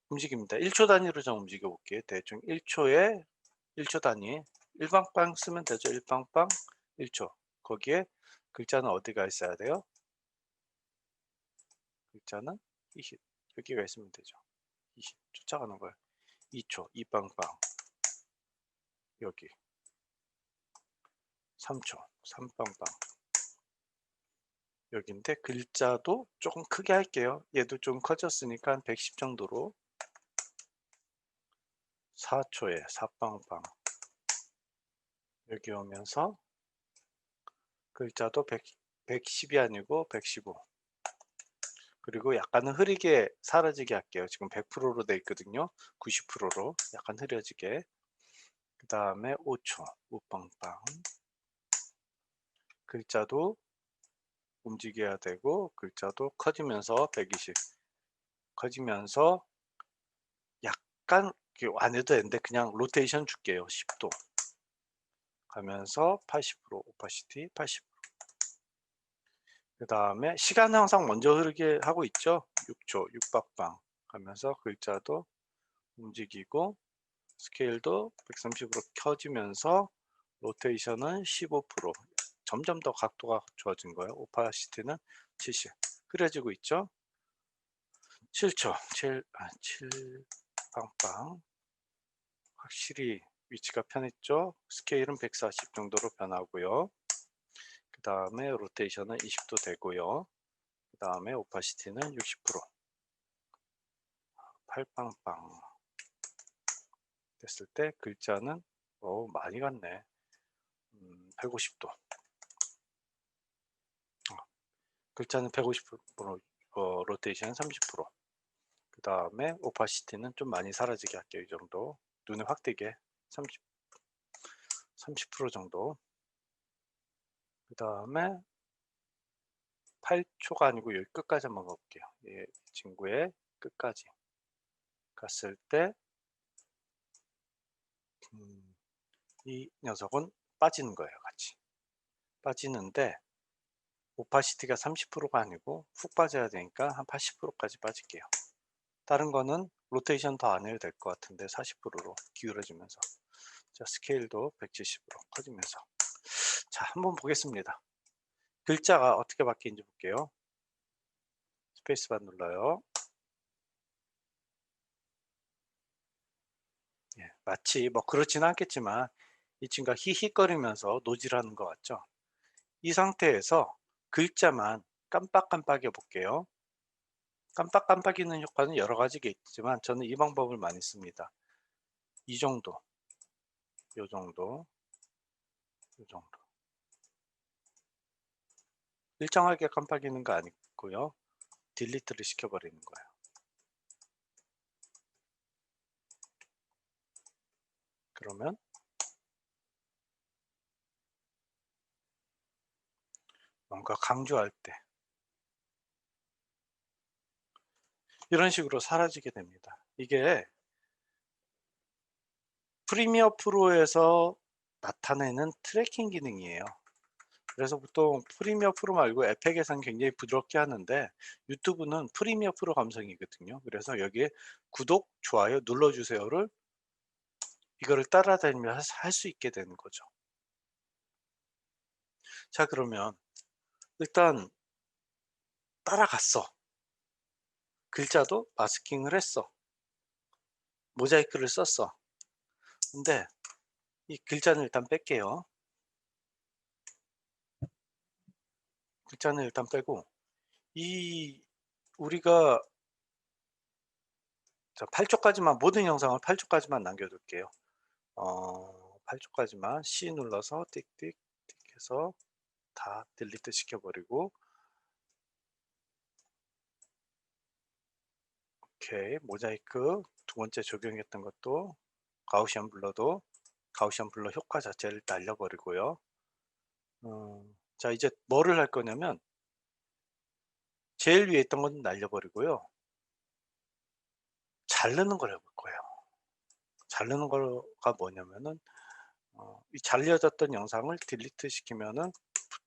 움직입니다. 1초 단위로 좀 움직여 볼게요. 대충 1초에 1초 단위. 일방빵 쓰면 되죠. 일방빵 1초. 거기에 글자는 어디가 있어야 돼요? 글자는 히읗. 여기가 있으면 되죠. 히읗. 쫓아가는 거예요. 2초. 이빵빵. 여기. 3초. 3빵빵. 여기인데 글자도 조금 크게 할게요. 얘도 좀 커졌으니까 한 110 정도로. 4초에 4빵빵. 여기 오면서 글자도 110이 아니고 115. 그리고 약간은 흐리게 사라지게 할게요. 지금 100%로 돼 있거든요. 90%로 약간 흐려지게. 그 다음에 5초 우빵빵. 글자도 움직여야 되고 글자도 커지면서 120 커지면서 약간 안 해도 되는데 그냥 로테이션 줄게요. 10도 가면서 80% 오파시티 80. 그 다음에 시간 항상 먼저 흐르게 하고 있죠. 6초 6박방 가면서 글자도 움직이고 스케일도 130으로 켜지면서 로테이션은 15%. 점점 더 각도가 좋아진 거예요. 오파시티는 70. 흐려지고 있죠. 7초 7 빵빵. 확실히 위치가 편했죠. 스케일은 140 정도로 변하고요. 그 다음에 로테이션은 20도 되고요. 그 다음에 오파시티는 60%. 팔빵빵 됐을 때 글자는 많이 갔네. 150도. 글자는 150% 로테이션 30%. 그 그 다음에 오파시티는 좀 많이 사라지게 할게요. 이 정도. 눈에 확 띄게 30% 정도. 그 다음에 8초가 아니고 여기 끝까지 한번 가볼게요. 이 친구의 끝까지 갔을 때 이 녀석은 빠지는 거예요. 같이 빠지는데 오파시티가 30%가 아니고 훅 빠져야 되니까 한 80%까지 빠질게요. 다른 거는 로테이션 더 안 해도 될 것 같은데 40%로 기울어지면서, 자 스케일도 170으로 커지면서, 자 한번 보겠습니다. 글자가 어떻게 바뀌는지 볼게요. 스페이스바 눌러요. 예, 마치 뭐 그렇지는 않겠지만 이 친구가 히히거리면서 노질하는 것 같죠. 이 상태에서 글자만 깜빡깜빡해 볼게요. 깜빡깜빡이는 효과는 여러 가지가 있지만 저는 이 방법을 많이 씁니다. 이 정도, 요 정도, 요 정도. 일정하게 깜빡이는 거 아니고요. 딜리트를 시켜버리는 거예요. 그러면 뭔가 강조할 때 이런 식으로 사라지게 됩니다. 이게 프리미어 프로에서 나타내는 트래킹 기능이에요. 그래서 보통 프리미어 프로 말고 에펙에서는 굉장히 부드럽게 하는데 유튜브는 프리미어 프로 감성이거든요. 그래서 여기에 구독, 좋아요 눌러주세요를 이거를 따라다니면서 할 수 있게 되는 거죠. 자 그러면 일단 따라갔어. 글자도 마스킹을 했어. 모자이크를 썼어. 근데 이 글자는 일단 뺄게요. 글자는 일단 빼고 이 우리가 8초까지만, 모든 영상을 8초까지만 남겨둘게요. 8초까지만 C 눌러서 띡띡 해서 다 딜리트 시켜버리고, 오케이. 모자이크 두 번째 적용했던 것도 가우시안 블러도 가우시안 블러 효과 자체를 날려버리고요. 자 이제 뭐를 할 거냐면 제일 위에 있던 건 날려버리고요. 자르는 걸 해볼 거예요. 자르는 거가 뭐냐면은 이 잘려졌던 영상을 딜리트 시키면은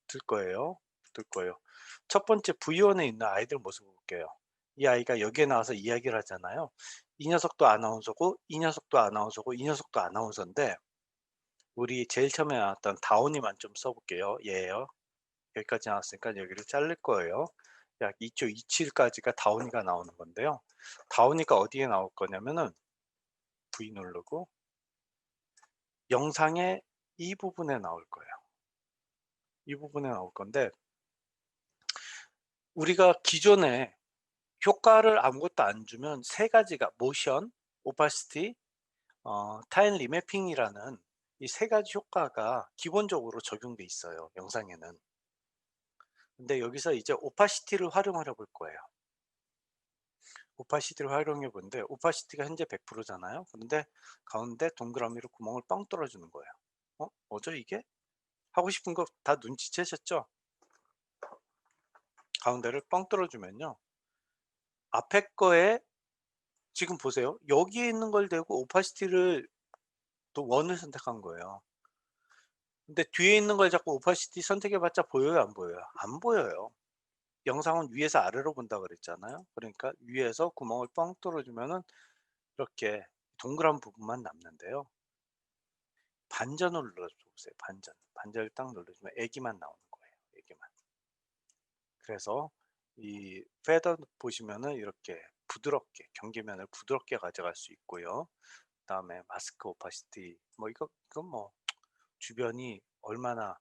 붙을 거예요. 붙을 거예요. 첫 번째 V1에 있는 아이들 모습을 볼게요. 이 아이가 여기에 나와서 이야기를 하잖아요. 이 녀석도 아나운서고 이 녀석도 아나운서고 이 녀석도 아나운서인데 우리 제일 처음에 나왔던 다운이만 좀 써볼게요. 얘예요. 여기까지 나왔으니까 여기를 자를 거예요. 약 2초 27까지가 다운이가 나오는 건데요. 다운이가 어디에 나올 거냐면은 V 누르고 영상의 이 부분에 나올 거예요. 이 부분에 나올 건데 우리가 기존에 효과를 아무것도 안 주면 세 가지가 모션, 오파시티, 타임 리매핑이라는 이 세 가지 효과가 기본적으로 적용돼 있어요. 영상에는. 근데 여기서 이제 오파시티를 활용하려 볼 거예요. 오파시티를 활용해 보는데 오파시티가 현재 100%잖아요. 그런데 가운데 동그라미로 구멍을 뻥 뚫어주는 거예요. 뭐죠 이게? 하고 싶은 거 다 눈치채셨죠? 가운데를 뻥 뚫어주면요. 앞에 거에 지금 보세요. 여기에 있는 걸 대고 오파시티를 또 원을 선택한 거예요. 근데 뒤에 있는 걸 자꾸 오파시티 선택해 봤자 보여요, 안 보여요? 안 보여요. 영상은 위에서 아래로 본다 그랬잖아요. 그러니까 위에서 구멍을 뻥 뚫어 주면은 이렇게 동그란 부분만 남는데요. 반전을 눌러 보세요. 반전을 딱 눌러 주면 애기만 나오는 거예요. 애기만. 그래서 이 패더 보시면은 이렇게 부드럽게 경계면을 부드럽게 가져갈 수 있고요. 그다음에 마스크 오파시티 뭐 이건 뭐 주변이 얼마나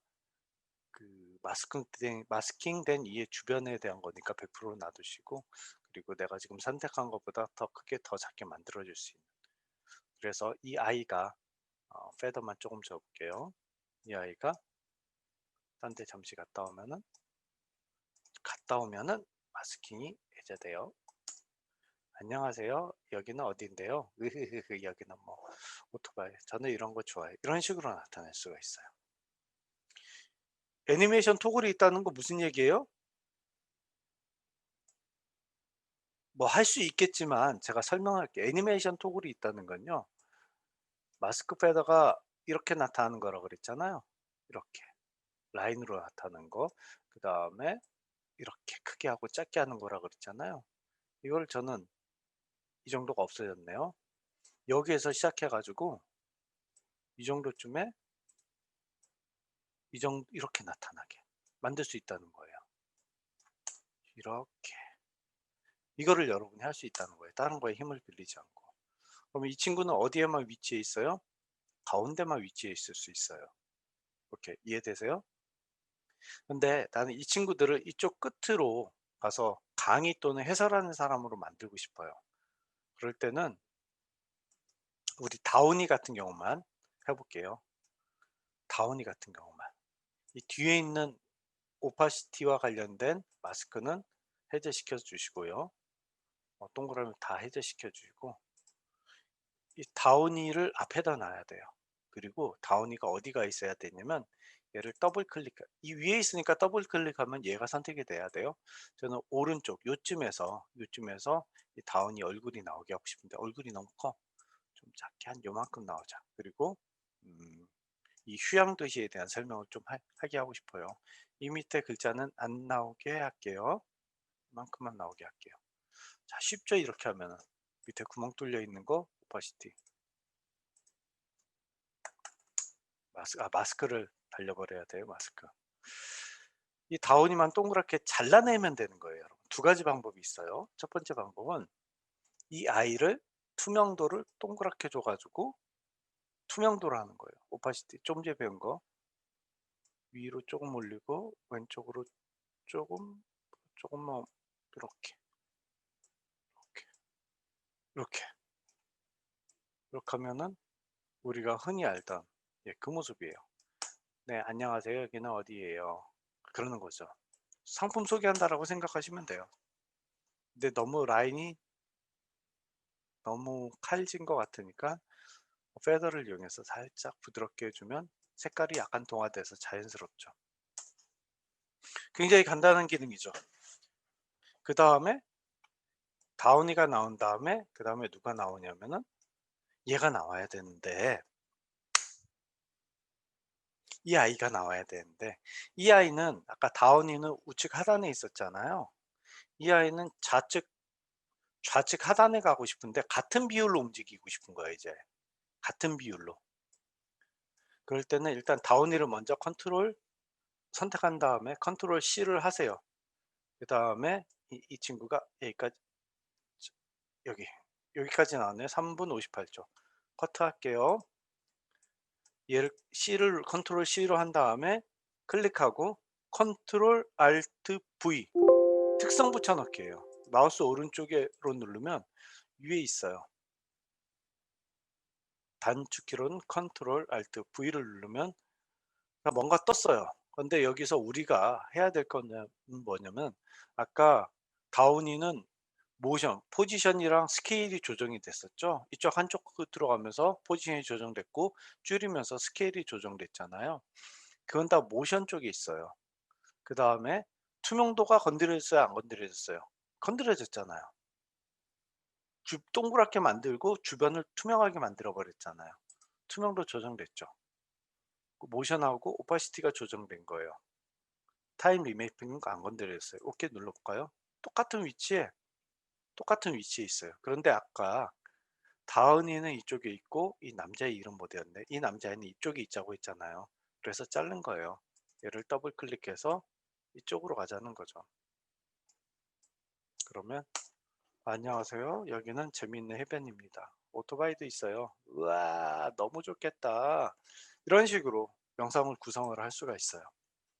그 마스킹된 이 주변에 대한 거니까 100% 놔두시고, 그리고 내가 지금 선택한 것보다 더 크게 더 작게 만들어 줄 수 있는, 그래서 이 아이가 패더만 조금 줘볼게요. 이 아이가 딴 데 잠시 갔다 오면은 마스킹이 해제돼요. 안녕하세요. 여기는 어딘데요? 으흐흐흐, 여기는 뭐 오토바이. 저는 이런 거 좋아해요. 이런 식으로 나타낼 수가 있어요. 애니메이션 토글이 있다는 거 무슨 얘기예요? 뭐 할 수 있겠지만 제가 설명할게요. 애니메이션 토글이 있다는 건요. 마스크 패드가 이렇게 나타나는 거라고 그랬잖아요. 이렇게 라인으로 나타나는 거. 그다음에 이렇게 크게 하고 작게 하는 거라고 그랬잖아요. 이걸 저는 이 정도가 없어졌네요. 여기에서 시작해 가지고 이 정도쯤에 이렇게 나타나게 만들 수 있다는 거예요. 이렇게. 이거를 여러분이 할 수 있다는 거예요. 다른 거에 힘을 빌리지 않고. 그럼 이 친구는 어디에만 위치해 있어요? 가운데만 위치해 있을 수 있어요. 이렇게 이해되세요? 근데 나는 이 친구들을 이쪽 끝으로 가서 강의 또는 해설하는 사람으로 만들고 싶어요. 그럴 때는 우리 다운이 같은 경우만 해볼게요. 다운이 같은 경우만. 이 뒤에 있는 오파시티와 관련된 마스크는 해제시켜 주시고요. 동그라미 다 해제시켜 주시고 이 다운이를 앞에다 놔야 돼요. 그리고 다운이가 어디가 있어야 되냐면 얘를 더블 클릭, 이 위에 있으니까 더블 클릭하면 얘가 선택이 돼야 돼요. 저는 오른쪽 요쯤에서 이 다운이 얼굴이 나오게 하고 싶은데 얼굴이 너무 커. 좀 작게 한 요만큼 나오자. 그리고 이 휴양 도시에 대한 설명을 좀 하게 하고 싶어요. 이 밑에 글자는 안 나오게 할게요. 이만큼만 나오게 할게요. 자, 쉽죠? 이렇게 하면은 밑에 구멍 뚫려 있는 거 오파시티. 마스크를 달려버려야 돼요. 마스크. 이 다운이만 동그랗게 잘라내면 되는 거예요. 여러분. 두 가지 방법이 있어요. 첫 번째 방법은 이 아이를 투명도를 동그랗게 줘가지고 투명도로 하는 거예요. 오파시티 좀 전에 배운 거 위로 조금 올리고 왼쪽으로 조금만 이렇게 이렇게 이렇게 하면은 우리가 흔히 알던 그 모습이에요. 네, 안녕하세요. 여기는 어디예요? 그러는 거죠. 상품 소개한다라고 생각하시면 돼요. 근데 너무 라인이 너무 칼진 것 같으니까 패더를 이용해서 살짝 부드럽게 해주면 색깔이 약간 동화돼서 자연스럽죠. 굉장히 간단한 기능이죠. 그 다음에 다운이가 나온 다음에 그 다음에 누가 나오냐면은 얘가 나와야 되는데 이 아이가 나와야 되는데 이 아이는 아까 다운이는 우측 하단에 있었잖아요. 이 아이는 좌측 하단에 가고 싶은데 같은 비율로 움직이고 싶은 거예요. 이제 같은 비율로. 그럴 때는 일단 다운이를 먼저 선택한 다음에 컨트롤 C를 하세요. 그 다음에 이 친구가 여기까지 나왔네요. 3분 58초. 커트 할게요. 얘를 컨트롤 C로 한 다음에 클릭하고 컨트롤 Alt V 특성 붙여넣기예요. 마우스 오른쪽으로 누르면 위에 있어요. 단축키로는 컨트롤 Alt V를 누르면 뭔가 떴어요. 그런데 여기서 우리가 해야 될 건 뭐냐면 아까 다운이는 모션, 포지션이랑 스케일이 조정이 됐었죠. 이쪽 한쪽 들어가면서 포지션이 조정됐고 줄이면서 스케일이 조정됐잖아요. 그건 다 모션 쪽에 있어요. 그 다음에 투명도가 건드려졌어요, 안 건드려졌어요? 건드려졌잖아요. 동그랗게 만들고 주변을 투명하게 만들어 버렸잖아요. 투명도 조정됐죠. 모션하고 오파시티가 조정된 거예요. 타임 리메이핑은 안 건드렸어요. 오케이 눌러볼까요? 똑같은 위치에 있어요. 그런데 아까 다은이는 이쪽에 있고 이 남자의 이름 뭐였는데 이 남자애는 이쪽에 있자고 했잖아요. 그래서 자른 거예요. 얘를 더블 클릭해서 이쪽으로 가자는 거죠. 그러면 안녕하세요. 여기는 재미있는 해변입니다. 오토바이도 있어요. 우와, 너무 좋겠다. 이런 식으로 영상을 구성을 할 수가 있어요.